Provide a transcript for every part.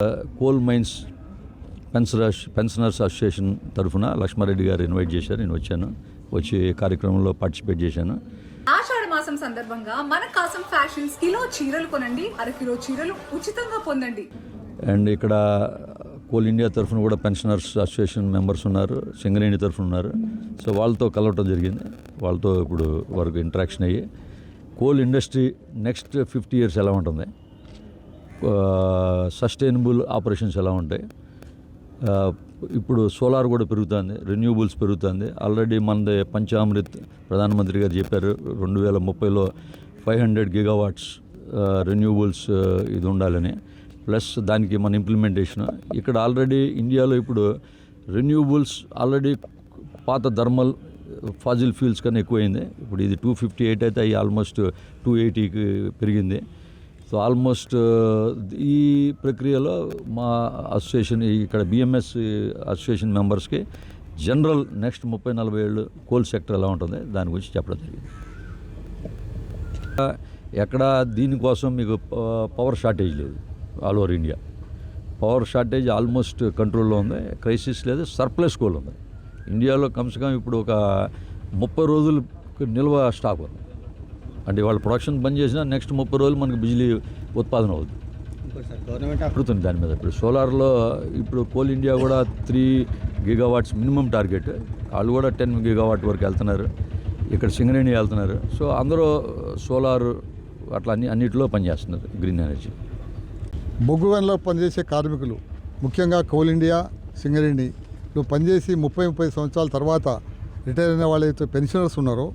Coal mines pensioners association తరఫున లక్ష్మారెడ్డి గారు invite చేశారు. నేను వచ్చి కార్యక్రమంలో పార్టిసిపేట్ చేశాను. ఆషాఢ మాసం సందర్భంగా మన కాసం ఫ్యాషన్స్ కిలో చీరలు కొనండి, అరకిలో చీరలు ఉచితంగా పొందండి. అండ్ ఇక్కడ కోల్ ఇండియా తరఫున కూడా పెన్షనర్స్ అసోసియేషన్ మెంబర్స్ ఉన్నారు, సింగరేణి తరఫున ఉన్నారు. సో వాళ్ళతో కలవటం జరిగింది. వాళ్ళతో ఇప్పుడు వరకు ఇంటరాక్షన్ అయ్యి కోల్ ఇండస్ట్రీ నెక్స్ట్ 50 years ఎలా ఉంటుంది, సస్టైనబుల్ ఆపరేషన్స్ ఎలా ఉంటాయి, ఇప్పుడు సోలార్ కూడా పెరుగుతుంది, రెన్యూబుల్స్ పెరుగుతుంది. ఆల్రెడీ మనది పంచామృత్ ప్రధానమంత్రి గారు చెప్పారు 2030లో 500 gigawatts రెన్యూబుల్స్ ఇది ఉండాలని. ప్లస్ దానికి మన ఇంప్లిమెంటేషన్ ఇక్కడ ఆల్రెడీ ఇండియాలో ఇప్పుడు రెన్యూబుల్స్ ఆల్రెడీ పాత థర్మల్ ఫాజిల్ ఫ్యూల్స్ కన్నా ఎక్కువైంది. ఇప్పుడు ఇది 258 అయితే అవి ఆల్మోస్ట్ 280కి పెరిగింది. సో ఆల్మోస్ట్ ఈ ప్రక్రియలో మా అసోసియేషన్ ఇక్కడ బిఎంఎస్ అసోసియేషన్ మెంబర్స్కి జనరల్ నెక్స్ట్ 30-40 ఏళ్ళు కోల్ సెక్టర్ ఎలా ఉంటుంది దాని గురించి చెప్పడం జరిగింది. ఎక్కడ దీనికోసం మీకు పవర్ షార్టేజ్ లేదు. All over India power shortage almost కంట్రోల్లో ఉంది. క్రైసిస్ లేదు, సర్ప్లస్ కోల్ ఉంది ఇండియాలో. కమ్సే కమ్ ఇప్పుడు ఒక 30 రోజులు నిల్వ స్టాక్ ఉంది. అంటే వాళ్ళ ప్రొడక్షన్ బంద్ చేసినా నెక్స్ట్ 30 రోజులు మనకు బిజిలీ ఉత్పాదన అవుతుంది. గవర్నమెంట్ అడుగుతుంది దాని మీద. ఇప్పుడు సోలార్లో ఇప్పుడు కోల్ ఇండియా కూడా 3 gigawatts మినిమం టార్గెట్. వాళ్ళు కూడా 10 gigawatt వరకు వెళ్తున్నారు. ఇక్కడ సింగరేణి వెళ్తున్నారు. సో అందరూ సోలార్ అట్లా అన్నిటిలో పనిచేస్తున్నారు గ్రీన్ ఎనర్జీ. బొగ్గు గనుల్లో పనిచేసే కార్మికులు ముఖ్యంగా కోల్ ఇండియా సింగరేణిలో పనిచేసి 30 సంవత్సరాల తర్వాత రిటైర్ అయిన వాళ్ళైతే పెన్షనర్స్ ఉన్నారో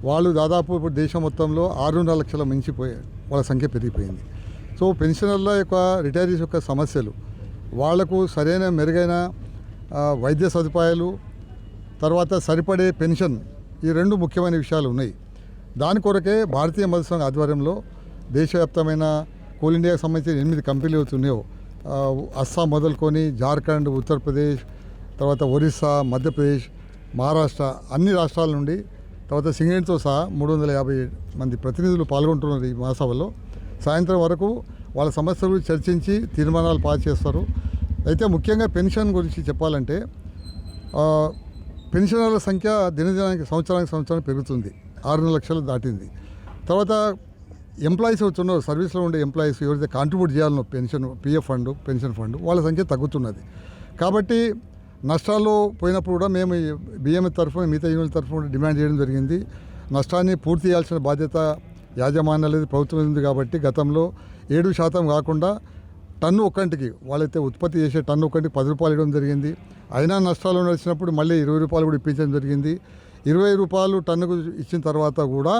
వాళ్ళు దాదాపు ఇప్పుడు దేశం మొత్తంలో 6.5 లక్షల మించిపోయారు. వాళ్ళ సంఖ్య పెరిగిపోయింది. సో పెన్షనర్ల యొక్క రిటైరీస్ యొక్క సమస్యలు, వాళ్లకు సరైన మెరుగైన వైద్య సదుపాయాలు, తర్వాత సరిపడే పెన్షన్, ఈ 2 ముఖ్యమైన విషయాలు ఉన్నాయి. దాని కొరకే భారతీయ మజ్దూర్ సంఘ్ ఆధ్వర్యంలో దేశవ్యాప్తమైన కోల్ ఇండియాకి సంబంధించిన 8 కంపెనీలు అవుతున్నాయో, అస్సాం మొదలుకొని జార్ఖండ్, ఉత్తరప్రదేశ్, తర్వాత ఒరిస్సా, మధ్యప్రదేశ్, మహారాష్ట్ర, అన్ని రాష్ట్రాల నుండి, తర్వాత సింగరేణితో సహా 350 మంది ప్రతినిధులు పాల్గొంటున్నారు ఈ మహాసభలో. సాయంత్రం వరకు వాళ్ళ సమస్యలు చర్చించి తీర్మానాలు పాస్ చేస్తారు. అయితే ముఖ్యంగా పెన్షన్ గురించి చెప్పాలంటే పెన్షనర్ల సంఖ్య దినదినానికి సంవత్సరానికి పెరుగుతుంది. 6.5 లక్షలు దాటింది. తర్వాత ఎంప్లాయీస్ అవుతున్నారు, సర్వీస్లో ఉండే ఎంప్లాయీస్ ఎవరైతే కాంట్రిబ్యూట్ చేయాలనో pension, PF fund, pension fund, వాళ్ళ సంఖ్య తగ్గుతున్నది. కాబట్టి నష్టాల్లో పోయినప్పుడు కూడా మేము బిఎంఎస్ తరఫున మిగతా యూనియన్ తరఫున డిమాండ్ చేయడం జరిగింది. నష్టాన్ని పూర్తి చేయాల్సిన బాధ్యత యాజమాన్యాలది, ప్రభుత్వం ఉంది. కాబట్టి గతంలో 7% కాకుండా టన్ను ఒక్కంటికి వాళ్ళైతే ఉత్పత్తి చేసే టన్ను ఒక్కంటికి 10 రూపాయలు ఇవ్వడం జరిగింది. అయినా నష్టాలు నడిచినప్పుడు మళ్ళీ 20 రూపాయలు కూడా ఇప్పించడం జరిగింది. 20 రూపాయలు టన్నుకు ఇచ్చిన తర్వాత కూడా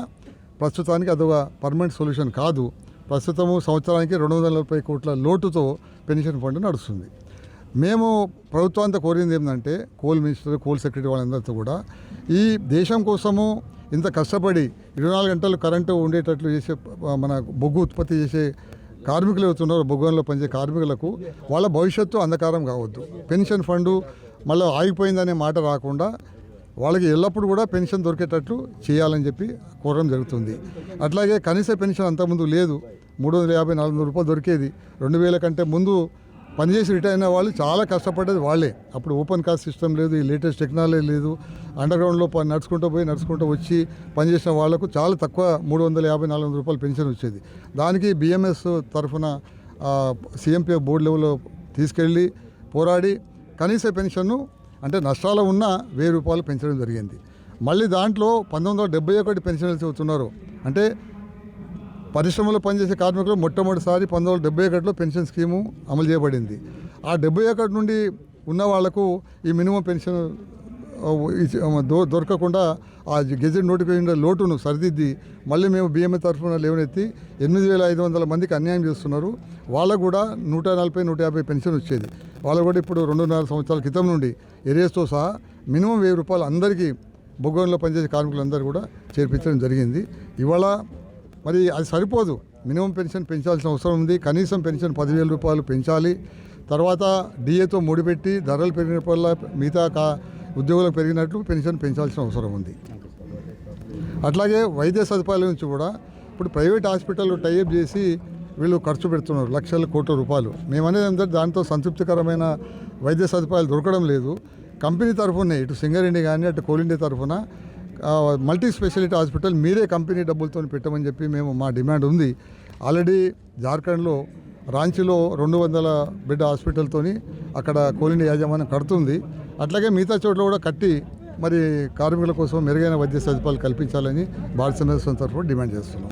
ప్రస్తుతానికి అదొక పర్మనెంట్ సొల్యూషన్ కాదు. ప్రస్తుతము సంవత్సరానికి 240 కోట్ల లోటుతో పెన్షన్ ఫండ్ నడుస్తుంది. మేము ప్రభుత్వాంతా కోరింది ఏంటంటే కోల్ మినిస్టర్, కోల్ సెక్రటరీ వాళ్ళందరితో కూడా ఈ దేశం కోసము ఇంత కష్టపడి 24 గంటలు కరెంటు ఉండేటట్లు చేసే మన బొగ్గు ఉత్పత్తి చేసే కార్మికులు అవుతున్నారు, బొగ్గులో పనిచేసే కార్మికులకు వాళ్ళ భవిష్యత్తు అంధకారం కావద్దు. పెన్షన్ ఫండు మళ్ళీ ఆగిపోయిందనే మాట రాకుండా వాళ్ళకి ఎల్లప్పుడూ కూడా పెన్షన్ దొరికేటట్లు చేయాలని చెప్పి కోరడం జరుగుతుంది. అట్లాగే కనీస పెన్షన్ అంతకుముందు లేదు, 350-400 రూపాయలు దొరికేది. 2000 కంటే ముందు పనిచేసి రిటైర్ అయిన వాళ్ళు చాలా కష్టపడ్డది వాళ్ళే. అప్పుడు ఓపెన్ కాస్ట్ సిస్టమ్ లేదు, ఈ లేటెస్ట్ టెక్నాలజీ లేదు. అండర్గ్రౌండ్లో నడుచుకుంటూ వచ్చి పనిచేసిన వాళ్లకు చాలా తక్కువ 350-400 రూపాయలు పెన్షన్ వచ్చేది. దానికి బిఎంఎస్ తరఫున సిఎంపీఎఫ్ బోర్డు లెవెల్లో తీసుకెళ్ళి పోరాడి కనీస పెన్షన్ను అంటే నష్టాలు ఉన్న 1000 రూపాయలు పెంచడం జరిగింది. మళ్ళీ దాంట్లో 1971 పెన్షన్ అవుతున్నారు. అంటే పరిశ్రమలో పనిచేసే కార్మికులు మొట్టమొదటిసారి 1971లో పెన్షన్ స్కీము అమలు చేయబడింది. ఆ 71 నుండి ఉన్న వాళ్లకు ఈ మినిమం పెన్షన్ దొరకకుండా ఆ గెజెట్ నోటిఫికేషన్ లోటును సరిదిద్ది మళ్ళీ మేము బిఎంఏ తరఫున లేవనెత్తి 8500 మందికి అన్యాయం చేస్తున్నారు. వాళ్ళకు కూడా 140-150 పెన్షన్ వచ్చేది. వాళ్ళు కూడా ఇప్పుడు 2.5 సంవత్సరాల క్రితం నుండి ఏరియాస్తో సహా మినిమం 1000 రూపాయలు అందరికీ బొగ్గంలో పనిచేసే కార్మికులందరూ కూడా చేర్పించడం జరిగింది. ఇవాళ మరి అది సరిపోదు, మినిమం పెన్షన్ పెంచాల్సిన అవసరం ఉంది. కనీసం పెన్షన్ 10,000 రూపాయలు పెంచాలి. తర్వాత డిఏతో ముడిపెట్టి ధరలు పెరిగినప్పుడల్లా మిగతా ఉద్యోగులకు పెరిగినట్లు పెన్షన్ పెంచాల్సిన అవసరం ఉంది. అట్లాగే వైద్య సదుపాయాల నుంచి కూడా ఇప్పుడు ప్రైవేట్ హాస్పిటల్ టైఅప్ చేసి వీళ్ళు ఖర్చు పెడుతున్నారు లక్షల కోట్ల రూపాయలు. మేమనేది ఏంటంటే దాంతో సంతృప్తికరమైన వైద్య సదుపాయాలు దొరకడం లేదు. కంపెనీ తరఫునే ఇటు సింగరేణి కానీ అటు కోల్ ఇండియా తరఫున మల్టీ స్పెషాలిటీ హాస్పిటల్ మీరే కంపెనీ డబ్బులతో పెట్టమని చెప్పి మేము మా డిమాండ్ ఉంది. ఆల్రెడీ జార్ఖండ్లో రాంచీలో 200 బెడ్ హాస్పిటల్తోని అక్కడ కోల్ ఇండియా యాజమాన్యం కడుతుంది. అట్లాగే మిగతా చోట్ల కూడా కట్టి మరి కార్మికుల కోసం మెరుగైన వైద్య సదుపాయాలు కల్పించాలని భారత సమాజం తరఫున డిమాండ్ చేస్తున్నాం.